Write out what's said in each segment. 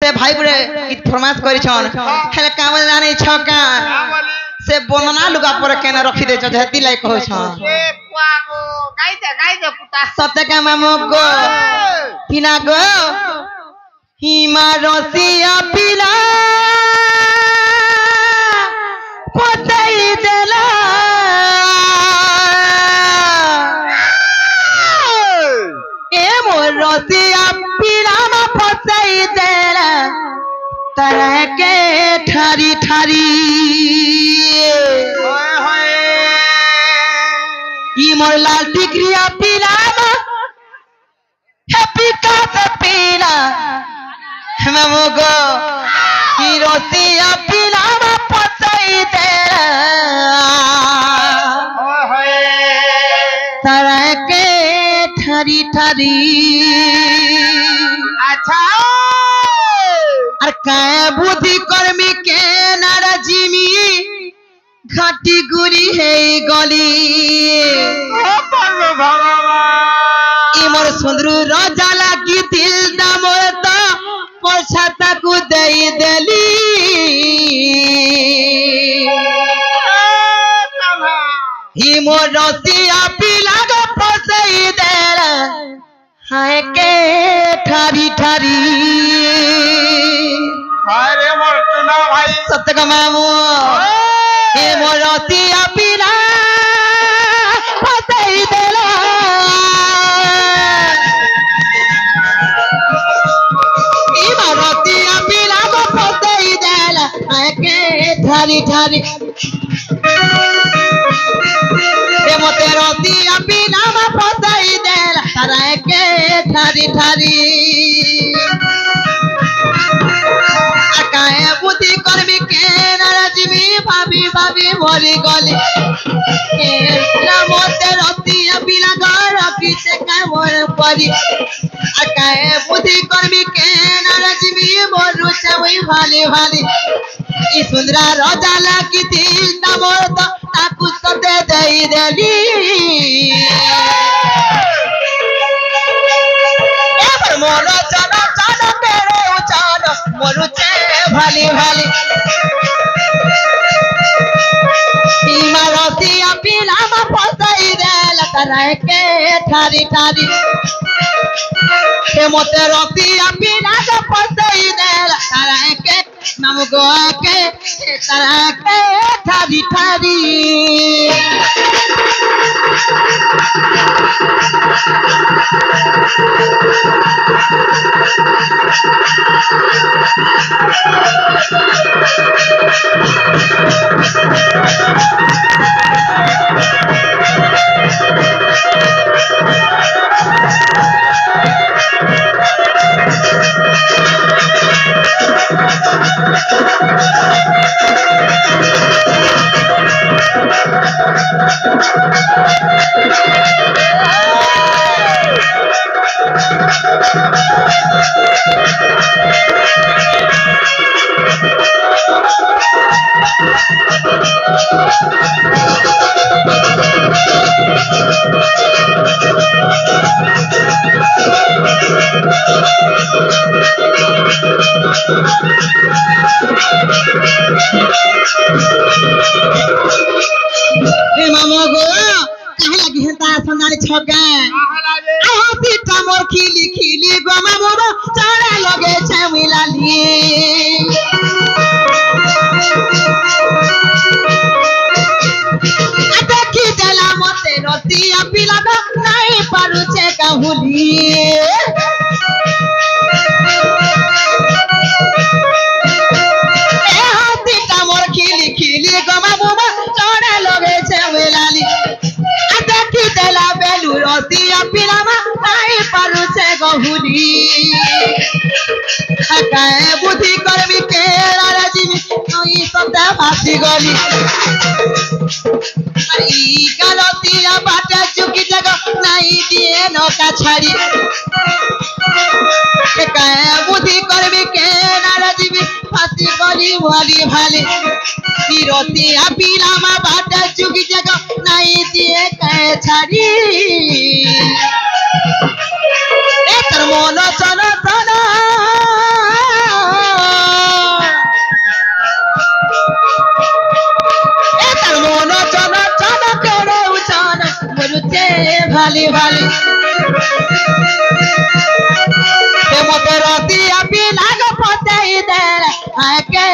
से भाई बुरे फरमाइश करी छन हेले काम जाने छका से बनना लुगा पर केना रखी दे छ हेती लाइक हो छ ए पुआगो गाइदे पुता सत्य का मामो गो किना गो हिमा रसिया पिला पतई देला ए मोर रसिया पिला मा पतई देला तरह के ठारी ठारी ई मोर लाल टिकरिया पीला हैप्पी का पीला मामो गो ई रोसिया पीला पसई दे तरह के ठरी ठरी अच्छा और काय बुद्धि कर्मी के नाराजिमी घाटी गुरी है गली इमर सुंदर राजा लागी दिल दामोर तो परछाता को दई देली इमर रसिया पिला गो फसई देला हाय के ठारी ठारी अरे मोर सुना भाई सत्य का मामू ए मोर रसिया पिला फसई देला ठारी ठारी ए मोते रसिया पिला मा फसई देला तरह के ठारी ठारी आकाए बुद्धि करबी के नाराजमी भाभी भाभी मरी गली ए मोते रसिया पिला घर पीछे का मोर परी आकाए बुद्धि करबी के नाराजमी मोर चावई भाले भाले ई सुंदरा राजा लागी दिल दामोर तो ताकू सदे दई देली ए मोर चना चना तेरे उचान मोर चे भाली भाली ई मारसिया पिला मा फसई देला तरह के ठारी ठारी ए मोते रसिया पिला ग फसई देला तरह के मामू गो के तरह के ठारी ठारी मामो गो कहे लगी हेता संदारी छगा आ हाथी टामर खिली खिली गो मामो गो चढ़ा लगे छै मिलाली आ देखी देला मते रसिया पिला गो नहीं पारु छे काहुली ए हाथी टामर खिली खिली गो मामो गो चढ़ा लगे छै मिलाली आ देखी देला बेलू रसिया पिला मा नहीं पारु छे गहुली आकाए बुद्धि कर्मी के राजीवी नई शब्द भासी गली ई गलतिया बाटे चुकी जगह नहीं दिए नौका छाड़ी आकाए बुद्धि कर्मी के राजीवी फांसी गली वाली भाली ई रसिया पिला मा बाटे चुकी जगह नहीं दिए कहे छाड़ी ए तर मोनो चलो चलो भाली ते मते रति अपि लाग पते दे आके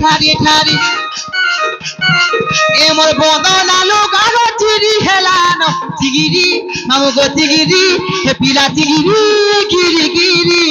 ठारी ठारी ए मोर बदन आलू गालो चिरी हेलानो चिगिरी मामु गो चिगिरी हे पिला चिगिरी गिरी गिरी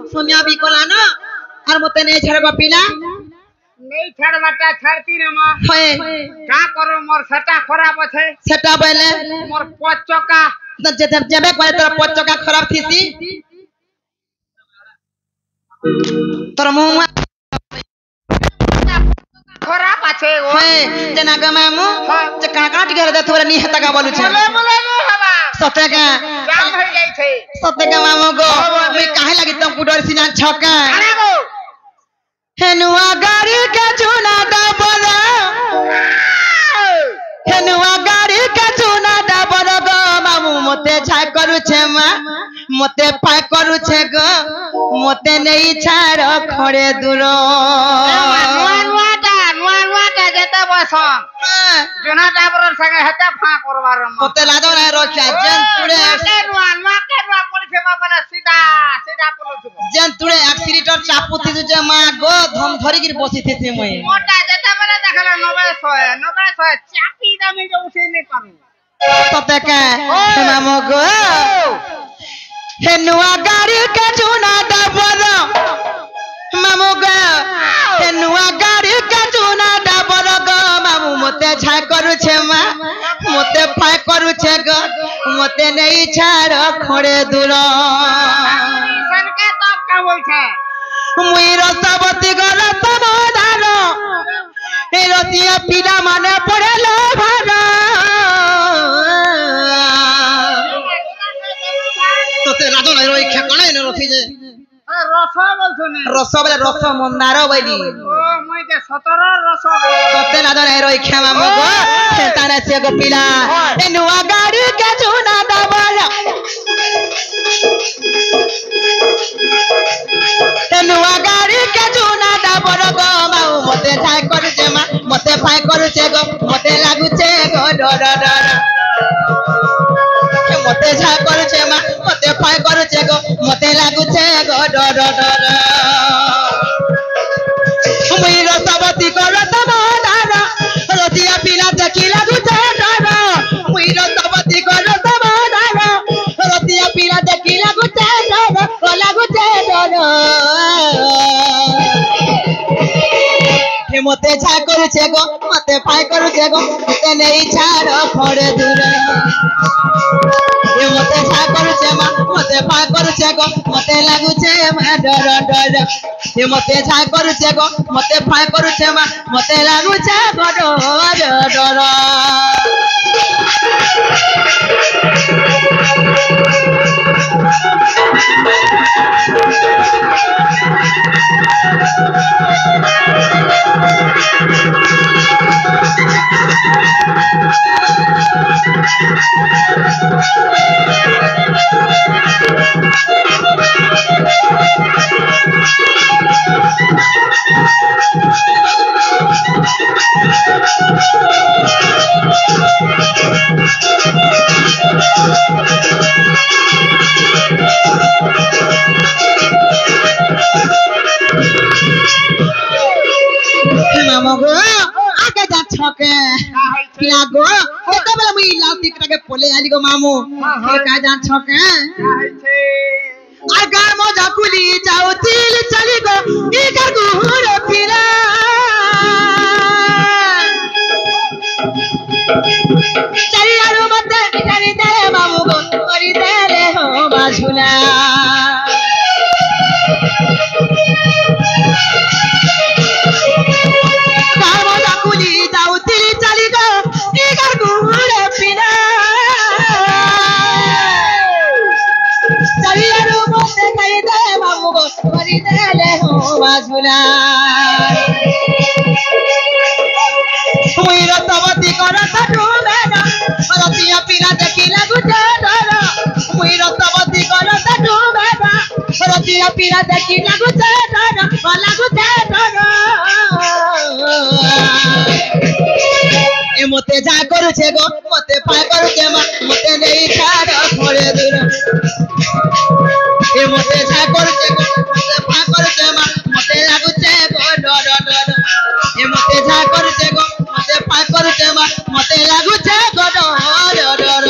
सोनिया भी कोलानो और मते नहीं छड़ गपिला नहीं छड़ बटा छड़ती रे मां होए का करो मोर सेटा खराब छे सेटा बेले मोर पचका जबे करे तोर पचका खराब थीसी तोर मुंह खराब छे होए जना गमामु जे काका टिके दे थोरा नी हता का बोलु छे बोले नी हवा सतेका जाम हो जाई छे सतेका मामो गो मैं काहे लागि तुम कुडर सिना छका अरे गो हेनुआ गाड़ी के चुना डबरा हेनुआ गाड़ी के चुना डबरा गो मामू मते छाय करू छे मा मते पाय करू छे गो मते नहीं छाड़ खड़े दूर नुआ जेते बसन जुना डाबरर संगे हेते फा करबार मते लाजो ना रोचा जन तुड़े नुआ पड़छे बाबा सीधा सीधा पलो जन तुड़े एक्सीलेटर चापू थी जे मा गो धम धरी गिर बसी थी से मई मोटा जेते बेले देखला 900 चापी दामे जो उसे नहीं करू तते का मामो गो हेनुआ गाड़ी के चुना डबरा मामू गो हेनुआ गाड़ी के चुना डबरा गो मामू मते छाय करू छे मा मते फाय करू छे गो मते नहीं छाड़ खड़े दूर सन के तब का होई छे मुई रसवती गल समाधान ए रतिया पीला माने पड़ेलो भारा तते राजो नै रोई खेकणे न रथि जे रस बोलछने रस बोले रस मंदार बैली ओ मुई के 17 रस तते राजो नै रोई खेमा मगो खेताने से गो पीला ए नुआ गाड़ी के चुना दबाया ए नुआ गाड़ी के चुना दबर गो माऊ मते छाय करू छे मा मते फाय करू छे गो मते लागु छे गो डर डर मते छाय करू छे मा मते फाय करू छे गो मते लागु छे गो डर डर मुई रसवती कर समाधान रतिया पीला देखी लागु छे डर मुई रसवती कर समाधान रतिया पीला देखी लागु छे डर लागु छे डर हे मते छाय करू छे गो मते फाय करू छे गो मते नहीं छाड़ खड़े दूर हे मते छाय करू छे मा मते भय करुचे गो मते लागुचे मा डर डर ए मते छा करुचे गो मते भय करुचे मा मते लागुचे गो डर डर मामगो आगे जा छके लागो एते बेला मुई लाउती के पोले आली गो मामू के का जा छके आगा मो जाकुली जाऊ तिल चली गो ई कर गुहुर पिरा चली आरो मते करी दे मामू गो करी दे रे हो बाझुला पीरा देखी लागू छे ए मते जा करू छे गो मते पाय करू छे मते नहीं छाड़ घरे दूर ए मते जा करू छे गो मते पाय करू छे मते लागू छे गो डर डर ए मते जा करू छे गो मते पाय करू छे मते लागू छे गो डर डर